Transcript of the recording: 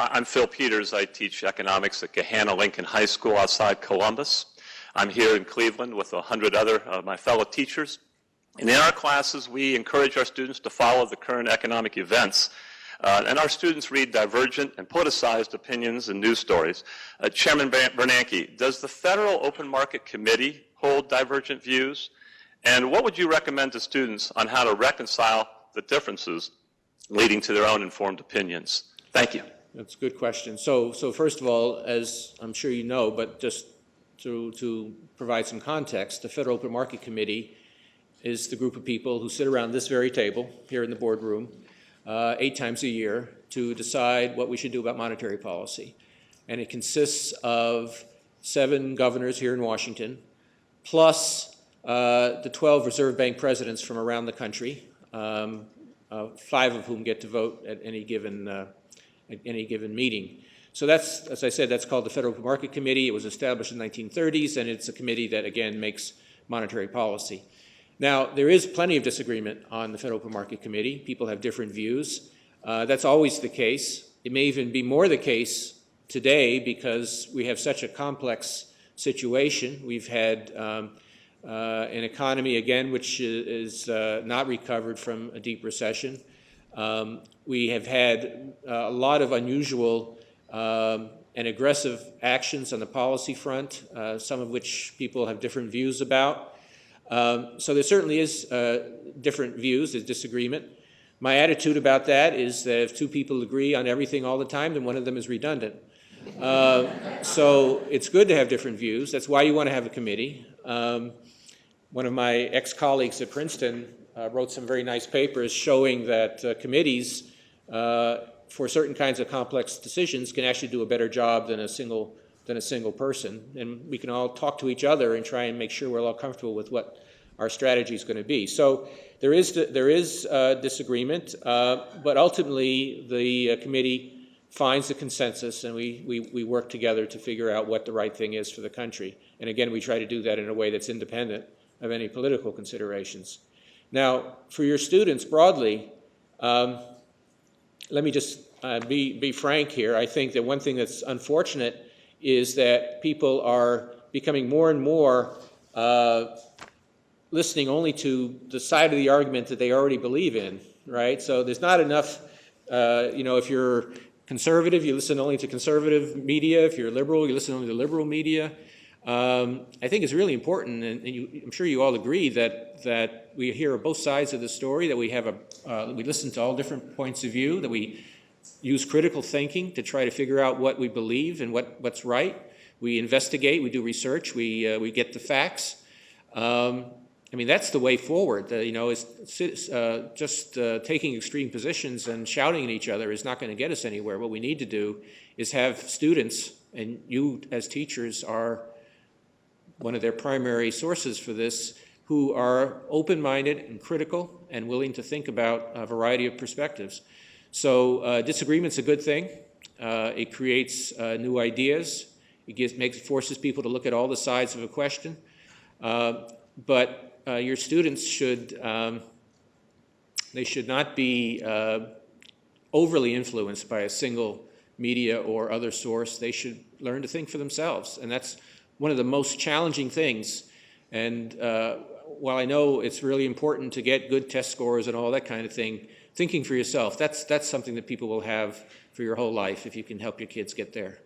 I'm Phil Peters. I teach economics at Gahanna Lincoln High School outside Columbus. I'm here in Cleveland with 100 other of my fellow teachers. And in our classes, we encourage our students to follow the current economic events. And our students read divergent and politicized opinions and news stories. Chairman Bernanke, does the Federal Open Market Committee hold divergent views? And what would you recommend to students on how to reconcile the differences leading to their own informed opinions? Thank you. That's a good question. So first of all, as I'm sure you know, but just to provide some context, the Federal Open Market Committee is the group of people who sit around this very table here in the boardroom 8 times a year to decide what we should do about monetary policy. And it consists of 7 governors here in Washington, plus the 12 Reserve Bank presidents from around the country, 5 of whom get to vote at any given meeting. So that's, as I said, that's called the Federal Open Market Committee. It was established in the 1930s, and it's a committee that, again, makes monetary policy. Now, there is plenty of disagreement on the Federal Open Market Committee. People have different views. That's always the case. It may even be more the case today because we have such a complex situation. We've had an economy, again, which is not recovered from a deep recession. We have had a lot of unusual and aggressive actions on the policy front, some of which people have different views about. So there certainly is different views, there's disagreement. My attitude about that is that if 2 people agree on everything all the time, then one of them is redundant. So it's good to have different views. That's why you want to have a committee. One of my ex-colleagues at Princeton wrote some very nice papers showing that committees for certain kinds of complex decisions can actually do a better job than a single person. And we can all talk to each other and try and make sure we're all comfortable with what our strategy is going to be. So there is disagreement, but ultimately the committee finds a consensus, and we work together to figure out what the right thing is for the country. And again, we try to do that in a way that's independent of any political considerations. Now, for your students broadly, let me just be frank here. I think that one thing that's unfortunate is that people are becoming more and more listening only to the side of the argument that they already believe in, right? So there's not enough, if you're conservative, you listen only to conservative media. If you're liberal, you listen only to liberal media. I think it's really important, and I'm sure you all agree that we hear both sides of the story, that we listen to all different points of view, that we use critical thinking to try to figure out what we believe and what's right. We investigate, we do research, we get the facts. That's the way forward. Just taking extreme positions and shouting at each other is not going to get us anywhere. What we need to do is have students, and you as teachers are one of their primary sources for this, who are open-minded and critical and willing to think about a variety of perspectives. So disagreement's a good thing. It creates new ideas. It forces people to look at all the sides of a question. But your students should not be overly influenced by a single media or other source. They should learn to think for themselves, and that's one of the most challenging things. And while I know it's really important to get good test scores and all that kind of thing, thinking for yourself, that's something that people will have for your whole life if you can help your kids get there.